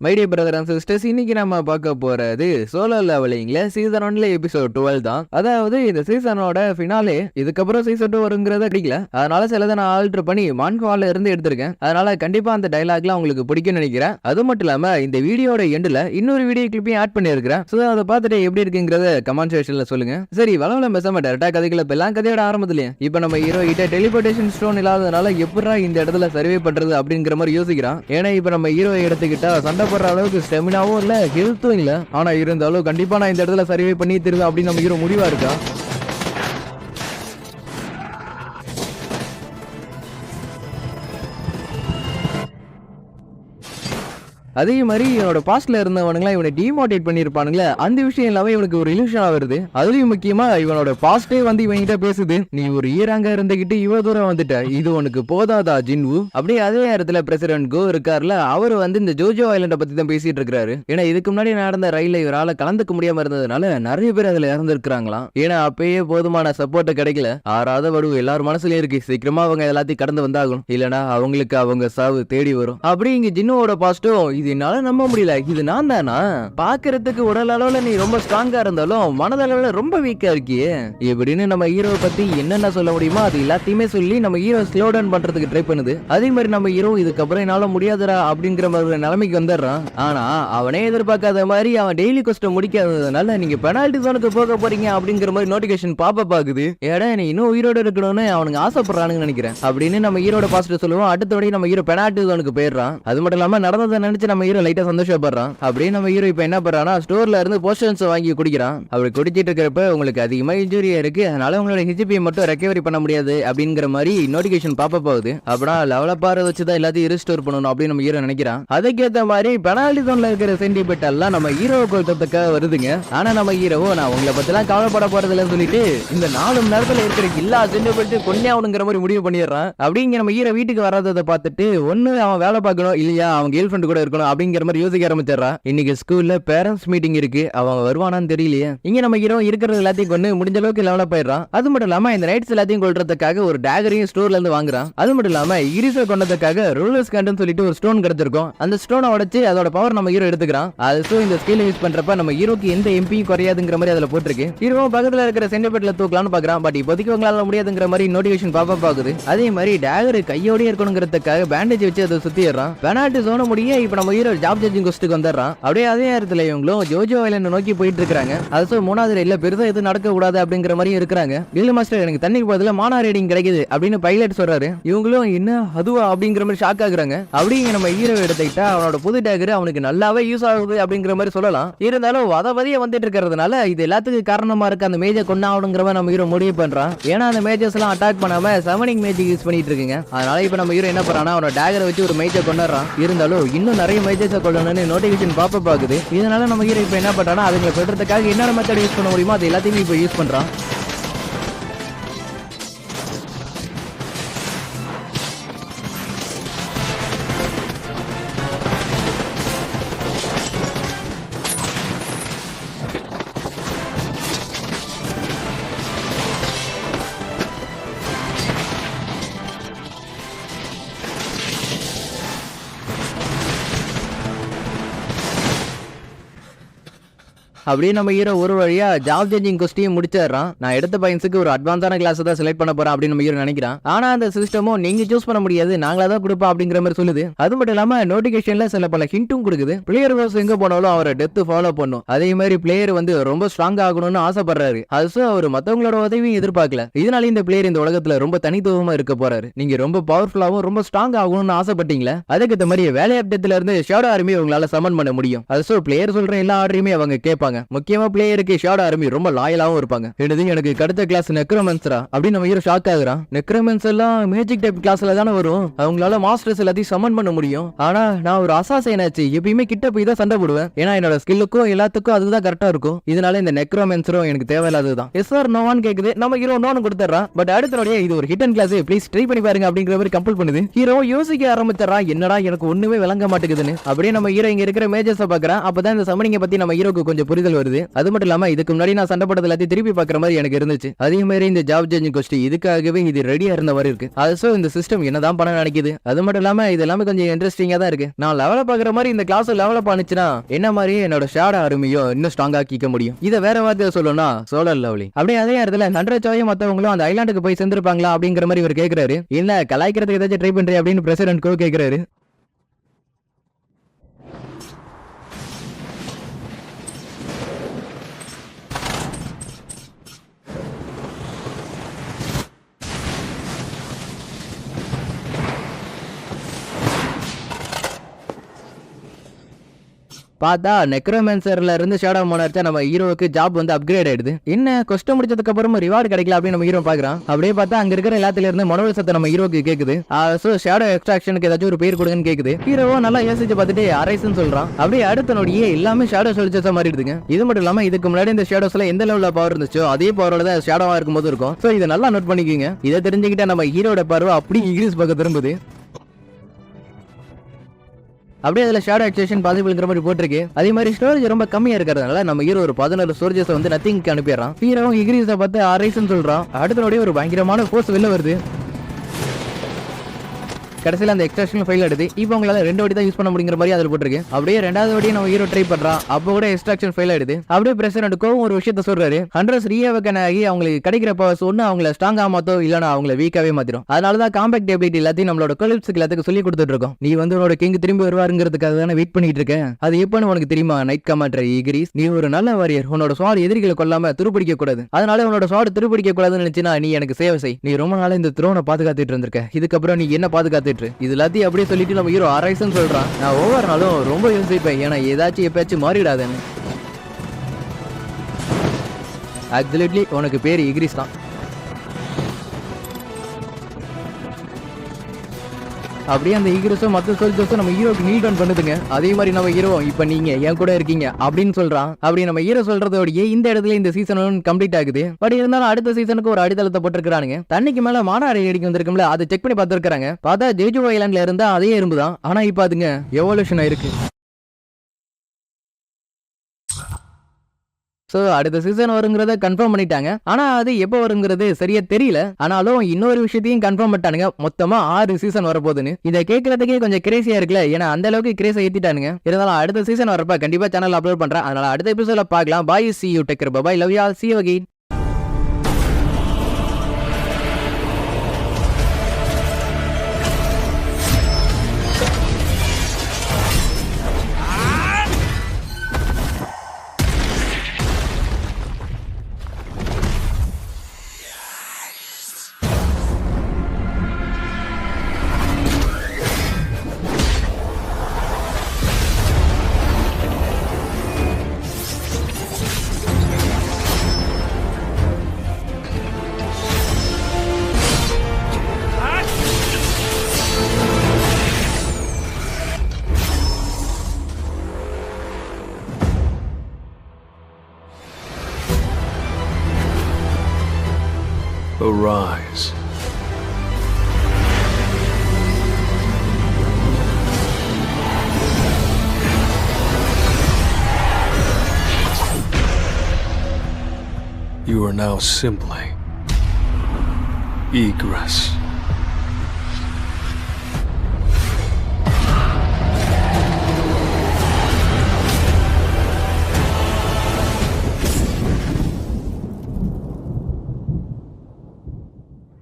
My dear brother and sisters, இன்னைக்கு நம்ம பார்க்க போறது சோலோ லெவலிங்ல சீசன் 1ல எபிசோட் 12 தான். அதாவது இந்த சீசனோட ஃபினாலே. இதுக்கப்புறம் சீசன் 2 வருங்கிறத கிடைக்கல, அதனால சிலதை நான் ஆல்டர் பண்ணி மான்கால இருந்து எடுத்திருக்கேன். அதனால கண்டிப்பா அந்த டைலாக்லாம் உங்களுக்கு பிடிக்கும்னு நினைக்கிறேன். அது மட்டும் இல்லாம இந்த வீடியோட எண்ட்ல இன்னொரு வீடியோ கிளிப்பையும் ஆட் பண்ணியிருக்கிறேன். ஸோ அதை பார்த்துட்டு எப்படி இருக்குங்கிறத கமெண்ட் செக்ஷன்ல சொல்லுங்க. சரி, வளவல பேசாம டேரக்டா கதைகளை எல்லாம் கதையோட ஆரம்பத்திலேயே இப்போ நம்ம ஹீரோ கிட்ட டெலிபோர்டேஷன் ஸ்டோன் இல்லாததுனால எப்படா இந்த இடத்துல சர்வே பண்றது அப்படிங்கிற மாதிரி யோசிக்கிறான். ஏன்னா இப்போ நம்ம ஹீரோ எடுத்துக்கிட்டா சண்டை போடுற அளவுக்கு ஸ்டெமினாவும் இல்ல, ஹெல்த்தும் இல்ல. ஆனா இருந்தாலும் கண்டிப்பா நான் இந்த இடத்துல சர்வே பண்ணி தருவேன் அப்படின்னு நம்ம ஹீரோ முடிவா இருக்கா. அதே மாதிரி இவனோட பாஸ்ட்ல இருந்தவனுங்களா இவனை டிமோட்டிவேட் பண்ணிருப்பானுங்களே, அந்த விஷயம் இல்லாம இவனுக்கு ஒரு இல்யூஷனா வருது. அதுலயும் முக்கியமா இவனோட பாஸ்டே வந்து இவன்கிட்ட பேசுது, நீ ஒரு ஈராங்க இருந்துகிட்டு இவ்வளவு தூரம் வந்துட்ட, இது உனக்கு போதாதா ஜின்வு. அப்படியே அதே நேரத்துல பிரசிடென்ட் கோ இருக்காருல, அவர் வந்து இந்த ஜோஜோ ஐலண்ட பத்தி தான் பேசிட்டு இருக்காரு. ஏன்னா இதுக்கு முன்னாடி நடந்த ரயில்ல இவரால கலந்துக்க முடியாம இருந்ததுனால நிறைய பேர் அதுல இறந்துருக்காங்களாம். ஏன்னா அப்பயே போதுமான சப்போர்ட் கிடைக்கல. ஆறாத வடுவு எல்லாரும் மனசுலயும் இருக்கு, சீக்கிரமா அவங்க எல்லாத்தையும் கடந்து வந்தாகணும், இல்லனா அவங்களுக்கு அவங்க சாவு தேடி வரும். அப்படி இங்க ஜின்னுவோட பாஸ்டும், என்னால நம்ப முடியல, இது நான் தானா, பாக்குறதுக்கு உடல் அளவுல நீ ரொம்ப ஸ்ட்ராங்கா இருந்தாலும் மனதளவுல ரொம்ப வீக்கா இருக்கியே இப்படின்னு நம்ம ஹீரோவை பத்தி என்னென்ன சொல்ல முடியுமோ அது எல்லாத்தையுமே சொல்லி நம்ம ஹீரோ ஸ்லோ டவுன் பண்றதுக்கு ட்ரை பண்ணுது. அதே மாதிரி நம்ம ஹீரோ இதுக்கப்புறம் என்னால முடியாதுடா அப்படிங்கிற மாதிரி நிலைமைக்கு வந்துடுறான். ஆனா அவனே எதிர்பார்க்காத மாதிரி அவன் டெய்லி கொஸ்ட் முடிக்காததுனால நீங்க பெனால்டி ஜோனுக்கு போக போறீங்க அப்படிங்கிற மாதிரி நோட்டிபிகேஷன் பாப்ப பாக்குது. ஏடா நீ இன்னும் உயிரோட இருக்கணும்னு அவனுக்கு ஆசைப்படுறானுன்னு நினைக்கிறேன் அப்படின்னு நம்ம ஹீரோட பாஸ்ட் சொல்லுவோம். அடுத்தபடி நம்ம ஹீரோ பெனால்டி ஜோனுக்கு போயிடுறான். அது மட்டும் இல்லாம நடந்ததை நினைச்சு நம்ம ஹீரோ லைட்டா சந்தோஷப்படுறான். அப்படியே நம்ம ஹீரோ இப்ப என்ன பண்றானா, ஸ்டோர்ல இருந்து போஷன்ஸ் வாங்கி குடிக்கிறான். அப்படி குடிச்சிட்டு இருக்கிறப்ப உங்களுக்கு அதிகமா இன்ஜூரியா இருக்கு, அதனால உங்களோட ஹெச்பி மட்டும் ரெக்கவரி பண்ண முடியாது அப்படிங்கிற மாதிரி நோட்டிபிகேஷன் பாப்ப போகுது. அப்படின்னா லெவலப் ஆற வச்சுதான் எல்லாத்தையும் ரீஸ்டோர் பண்ணணும் அப்படின்னு நம்ம ஹீரோ நினைக்கிறான். அதுக்கேற்ற மாதிரி பெனால்டி ஜோன்ல இருக்கிற சென்டிமெண்ட் எல்லாம் நம்ம ஹீரோ கொள்றதுக்காக வருதுங்க. ஆனா நம்ம ஹீரோவோ நான் உங்களை பத்தி எல்லாம் கவலைப்பட போறதுல சொல்லிட்டு இந்த 4 மணி நேரத்துல இருக்கிற எல்லா சென்டிமெண்ட் கொன்னியாவணுங்கிற மாதிரி முடிவு பண்ணிடுறான். அப்படிங்கிற நம்ம ஹீரோ வீட்டுக்கு வராததை பார்த்துட்டு ஒண்ணு அவன் வேலை பார்க்கணும், இல்லையா அவங்க கேர்ள் ஃப்ரெண்ட் கூட இருக்கணும் அப்படிங்கிற மாதிரி யோசிக்க ஆரம்பிச்சிடறான். இன்னைக்கு ஸ்கூல்ல பேரண்ட்ஸ் மீட்டிங் இருக்கு, அவன் வருவானான்னு தெரியலையே. இங்க நம்ம ஹீரோ இருக்கிறது எல்லாத்தையும் கொண்டு முடிஞ்ச அளவுக்கு லெவலப் ஆயிடுறான். அது மட்டும் இல்லாம இந்த நைட்ஸ் எல்லாத்தையும் கொள்றதுக்காக ஒரு டேகரையும் ஸ்டோர்ல இருந்து வாங்குறான். அது மட்டும் இல்லாம இரிச கொண்டதுக்காக ரூலர்ஸ் கண்டன் சொல்லிட்டு ஒரு ஸ்டோன் கிடைச்சிருக்கும். அந்த ஸ்டோனை உடைச்சு அதோட பவர் நம்ம ஹீரோ எடுத்துக்கிறான். அது இந்த ஸ்கில் யூஸ் பண்றப்ப நம்ம ஹீரோக்கு எந்த எம்பியும் குறையாதுங்கிற மாதிரி அதுல போட்டிருக்கு. ஹீரோ பக்கத்துல இருக்கிற சென்டிமெண்ட்ல தூக்கலாம்னு பாக்குறான். பட் இப்போதைக்கு உங்களால முடியாதுங்கிற மாதிரி நோட்டிபிகேஷன் பாப்பா பாக்குது. அதே மாதிரி டேகர் கையோடய இருக்கணுங்கிறதுக்காக பேண்டேஜ் வச்சு அதை சுத்திடுறான். பெனால்டி ஜோன் முடிய இப்ப நம்ம ஹீரோ ஜாப் ஜட்ஜிங் கொஸ்டுக்கு வந்துடுறான். அப்படியே அதே நேரத்துல இவங்களும் ஜோஜோ ஐலண்ட் நோக்கி போயிட்டு இருக்காங்க. அது 3வது ரயில்ல பெருசா எதுவும் நடக்க கூடாது அப்படிங்கிற மாதிரி இருக்கிறாங்க. கில் மாஸ்டர் எனக்கு தண்ணிக்கு பதிலா மானா ரேடிங் கிடைக்குது அப்படின்னு பைலட் சொல்றாரு. இவங்களும் என்ன அதுவா அப்படிங்கிற மாதிரி ஷாக் ஆகுறாங்க. அப்படிங்க நம்ம ஹீரோ எடுத்துக்கிட்டா அவனோட புது டேகர் அவனுக்கு நல்லாவே யூஸ் ஆகுது அப்படிங்கிற மாதிரி சொல்லலாம். இருந்தாலும் வதவதியா வந்துட்டு இருக்கிறதுனால இது எல்லாத்துக்கும் காரணமா இருக்க அந்த மேஜர் கொண்டாடுங்கிற மாதிரி நம்ம ஹீரோ முடிவு பண்றான். ஏன்னா அந்த மேஜர்ஸ் எல்லாம் அட்டாக் பண்ணாம சமனிங் மேஜிக் யூஸ் பண்ணிட்டு இருக்குங்க. அதனால இப்ப நம்ம ஹீரோ என்ன பண்றானா அவனோட டேகரை வச்சு ஒரு மேஜர் கொண்டாடுறான். இருந்தாலும் இன்னும் நிறைய மேஜர்ஸ் கொள்ளணும்னு நோட்டிபிகேஷன் பாப்ப பாக்குது. இதனால நம்ம ஹீரோ இப்ப என்ன பண்றானா அதுங்களை பெறதுக்காக என்னென்ன மெத்தட் யூஸ் பண்ண முடியுமோ அது எல்லாத்தையுமே இப்ப யூஸ் பண்றான். அப்படியே நம்ம ஹீரோ ஒரு வழியா ஜாப் சேஞ்சிங் கொஸ்டியும் முடிச்சிடறான். நான் எடுத்த பையன்ஸுக்கு ஒரு அட்வான்ஸான கிளாஸ் தான் செலக்ட் பண்ண போறேன் அப்படின்னு நம்ம ஹீரோ நினைக்கிறான். ஆனா அந்த சிஸ்டமும் நீங்க சூஸ் பண்ண முடியாது, நாங்களா தான் கொடுப்போம் அப்படிங்கிற மாதிரி சொல்லுது. அது மட்டும் இல்லாம நோட்டிபிகேஷன்ல சில பல ஹிண்ட்டும் கொடுக்குது. பிளேயர் எங்க போனாலும் அவரை டெத் ஃபாலோ பண்ணும். அதே மாதிரி பிளேயர் வந்து ரொம்ப ஸ்ட்ராங் ஆகணும்னு ஆசைப்படுறாரு. அது அவர் மத்தவங்களோட உதவியும் எதிர்பார்க்கல. இதனால இந்த பிளேயர் இந்த உலகத்துல ரொம்ப தனித்துவமா இருக்க போறாரு. நீங்க ரொம்ப பவர்ஃபுல்லாவும் ரொம்ப ஸ்ட்ராங் ஆகணும்னு ஆசைப்பட்டீங்களா, அதுக்கு இந்த மாதிரி வேலை அப்டேட்ல இருந்து ஷேடோ ஆர்மி உங்களால சமன் பண்ண முடியும். அது பிளேயர் சொல்ற எல்லா ஆர்டரையுமே அவங்க கேட்பாங்க. முக்கியமா பிளேயருக்கு ஷேடோ ஆர்மி ரொம்ப லாயலாவும் இருப்பாங்க. எனக்கு அடுத்த கிளாஸ் நெக்ரோமன்சரா அப்படின்னு நம்ம ஹீரோ ஷாக் ஆகுறான். நெக்ரோமன்ஸ் எல்லாம் மேஜிக் டைப் கிளாஸ்ல தானே வரும், அவங்களால மாஸ்டர்ஸ் எல்லாத்தையும் சமன் பண்ண முடியும். ஆனா நான் ஒரு அசாசைன் ஆச்சு, எப்பயுமே கிட்ட போய் தான் சண்டை போடுவேன். ஏன்னா என்னோட ஸ்கில்லுக்கும் எல்லாத்துக்கும் அதுதான் கரெக்டா இருக்கும். இதனால இந்த நெக்ரோமன்சரும் எனக்கு தேவையில்லாததுதான். எஸ் சார் நோவான்னு கேக்குது. நம்ம ஹீரோ நோன்னு கொடுத்துறான். பட் அடுத்த இது ஒரு ஹிடன் கிளாஸ், ப்ளீஸ் ட்ரை பண்ணி பாருங்க அப்படிங்கிற மாதிரி கம்பல் பண்ணுது. ஹீரோ யோசிக்க ஆரம்பிச்சிடறான், என்னடா எனக்கு ஒண்ணுமே விளங்க மாட்டேங்குதுன்னு. அப்படியே நம்ம ஹீரோ இங்க இருக்கிற மேஜர்ஸை பாக்குறான். அப்பதான் இந்த சமனிங்க பத்தி நம்ம ஹீரோக்கு கொஞ்சம் புரிதல் புரிதல் வருது. அது மட்டும் இல்லாம இதுக்கு முன்னாடி நான் சண்டை போட்டது எல்லாத்தையும் திருப்பி பாக்குற மாதிரி எனக்கு இருந்துச்சு. அதே மாதிரி இந்த ஜாப் சேஞ்சிங் கொஸ்டின் இதுக்காகவே இது ரெடியா இருந்த மாதிரி இருக்கு. அது இந்த சிஸ்டம் என்னதான் பண்ண நினைக்குது. அது மட்டும் இல்லாம இது எல்லாமே கொஞ்சம் இன்ட்ரெஸ்டிங்கா தான் இருக்கு. நான் லெவல பாக்குற மாதிரி இந்த கிளாஸ் லெவலப் ஆனிச்சுன்னா என்ன மாதிரி என்னோட ஷேடோ அருமையோ இன்னும் ஸ்ட்ராங்கா ஆக்கிக்க முடியும். இதை வேற வார்த்தையில சொல்லணும்னா சோலர் லவ்லி. அப்படியே அதே இடத்துல நன்றச்சாவையும் மத்தவங்களும் அந்த ஐலாண்டுக்கு போய் சேர்ந்திருப்பாங்களா அப்படிங்கிற மாதிரி இவர் கேட்கிறாரு. இல்ல கலாய்க்கிறதுக்கு ஏதாச்சும் ட்ரை பண்றேன் அப்படின்னு பிரசிடென்ட் கோ கேட்கிறாரு. பார்த்தா நெக்ரோமேன்சர்ல இருந்து ஷேடோ மோனார்ச்சா நம்ம ஹீரோவுக்கு ஜாப் வந்து அப்கிரேட் ஆயிடுது. என்ன கொஸ்ட் முடிச்சதுக்கு அப்புறம் ரிவார்டு கிடைக்கல அப்படின்னு நம்ம ஹீரோ பாக்குறான். அப்படியே பார்த்தா அங்க இருக்கிற எல்லாத்துல இருந்து மனோல் சத்தம் நம்ம ஹீரோக்கு கேக்குது. சோ ஷேடோ எக்ஸ்ட்ராக்ஷனுக்கு ஏதாச்சும் ஒரு பேர் கொடுங்கன்னு கேக்குது. ஹீரோவோ நல்லா யோசிச்சு பார்த்துட்டு அரைஸ்ன்னு சொல்றான். அப்படியே அடுத்த நொடியே எல்லாமே ஷேடோ சொல்லிச்சா மாறிடுதுங்க. இது மட்டும் இல்லாம இதுக்கு முன்னாடி இந்த ஷேடோஸ்ல எந்த லெவல்ல பவர் இருந்துச்சோ அதே பவரோட தான் ஷேடோவா இருக்கும்போது இருக்கும். சோ இதை நல்லா நோட் பண்ணிக்கோங்க. இதை தெரிஞ்சுக்கிட்டா நம்ம ஹீரோட பார்வை அப்படி இங்கிலீஷ் பக்கம் திரும்புது. அப்படியே அதுல ஷேடோ ஆக்டிவேஷன் பாசிபிள்ங்கிற மாதிரி போட்டிருக்கு. அதே மாதிரி ஸ்டோரேஜ் ரொம்ப கம்மியா இருக்கிறதுனால நம்ம ஹீரோ ஒரு 11 ஸ்டோரேஜஸ் வந்து நத்திங்க்கு அனுப்பிடுறான். ஹீரோ இங்கிலீஷை பார்த்து அரைஸ்ன்னு சொல்றான். அடுத்த ஒரு பயங்கரமான ஃபோர்ஸ் வெளில வருது. கடைசியில் அந்த எக்ஸ்ட்ராக்ஷன் ஃபைல் எடுத்து இப்போ உங்களால 2 வாட்டி தான் யூஸ் பண்ண முடியுங்கிற மாதிரி அதில் போட்டிருக்கு. அப்படியே 2வது வாட்டி நம்ம ஹீரோ ட்ரை பண்றான். அப்போ கூட எக்ஸ்ட்ராக்ஷன் ஃபைல் எடுத்து அப்படியே பிரசிடென்ட்க்கும் ஒரு விஷயத்த சொல்றாரு. ஹண்ட்ரஸ் ரீஅவேக்கன் ஆகி அவங்களுக்கு கிடைக்கிற பவர்ஸ் ஒன்று அவங்கள ஸ்ட்ராங்கா மாத்தோ இல்லைன்னா அவங்கள வீக்காவே மாத்திரும். அதனால தான் காம்பேக்ட் எபிலிட்டி எல்லாத்தையும் நம்மளோட கொலிப்ஸ்க்கு எல்லாத்துக்கும் சொல்லி கொடுத்துட்டு இருக்கோம். நீ வந்து உன்னோட கிங் திரும்பி வருவாருங்கிறதுக்காக தானே வெயிட் பண்ணிட்டு இருக்க. அது எப்பன்னு உனக்கு தெரியுமா நைட் கமாண்டர் ஈகிரிஸ்? நீ ஒரு நல்ல வாரியர். உன்னோட ஸ்வாட் எதிரிகளை கொல்லாம துருப்பிடிக்க கூடாது. அதனால உன்னோட ஸ்வாட் துருப்பிடிக்க கூடாதுன்னு நினைச்சினா நீ எனக்கு சேவை செய். நீ ரொம்ப நாளா இந்த த்ரோனை பாதுகாத்துட்டு இருந்திருக்க. இதுக்கப்புறம் நீ என்ன பாதுகாத்துட்டு இது எல்லாத்தையும் அப்படியே சொல்லிட்டு நம்ம ஹீரோ அரைஸ்ன்னு சொல்றான். நான் ஒவ்வொரு நாளும் ரொம்ப யோசிப்பேன், ஏன்னா ஏதாச்சும் எப்பயாச்சும் மாறிடாதேன்னு. அப்சல்யூட்லி உனக்கு பேர் இகிரிஸ் தான். அப்படியே அந்த ஈகிரஸும் மற்ற சோல்ஜர்ஸும் நம்ம ஹீரோக்கு நீல் டவுன் பண்ணுதுங்க. அதே மாதிரி நம்ம ஹீரோ இப்ப நீங்க என் கூட இருக்கீங்க அப்படின்னு சொல்றான். அப்படி நம்ம ஹீரோ சொல்றதோடய இந்த இடத்துல இந்த சீசன் கம்ப்ளீட் ஆகுது. பட் இருந்தாலும் அடுத்த சீசனுக்கு ஒரு அடித்தளத்தை போட்டுருக்கானுங்க. தண்ணிக்கு மேல மானாரி அடிக்க வந்திருக்கும்ல, அதை செக் பண்ணி பார்த்துருக்காங்க. பார்த்தா ஜெய்ஜோ ஐலாண்ட்ல இருந்தா அதே எறும்பு தான். ஆனா இப்ப அதுங்க எவல்யூஷன் ஆயிருக்கு. சோ அடுத்த சீசன் வருங்கிறத கன்ஃபார்ம் பண்ணிட்டாங்க. ஆனா அது எப்போ வருங்கிறது சரியா தெரியல. ஆனாலும் இன்னொரு விஷயத்தையும் கன்ஃபார்ம் பண்ணிட்டானுங்க, மொத்தமா 6 சீசன் வரப்போகுதுன்னு. இதை கேட்கறதுக்கே கொஞ்சம் கிரேசியா இருக்குல்ல, ஏன்னா அந்த அளவுக்கு கிரேஸை ஏத்திட்டானுங்க. இருந்தாலும் அடுத்த சீசன் வரப்ப கண்டிப்பா சேனல் அப்லோட் பண்றேன். அதனால அடுத்த எபிசோட்ல பார்க்கலாம். பாய், see you, take care, bye bye, love you all, see you again. Arise. You are now simply Egress.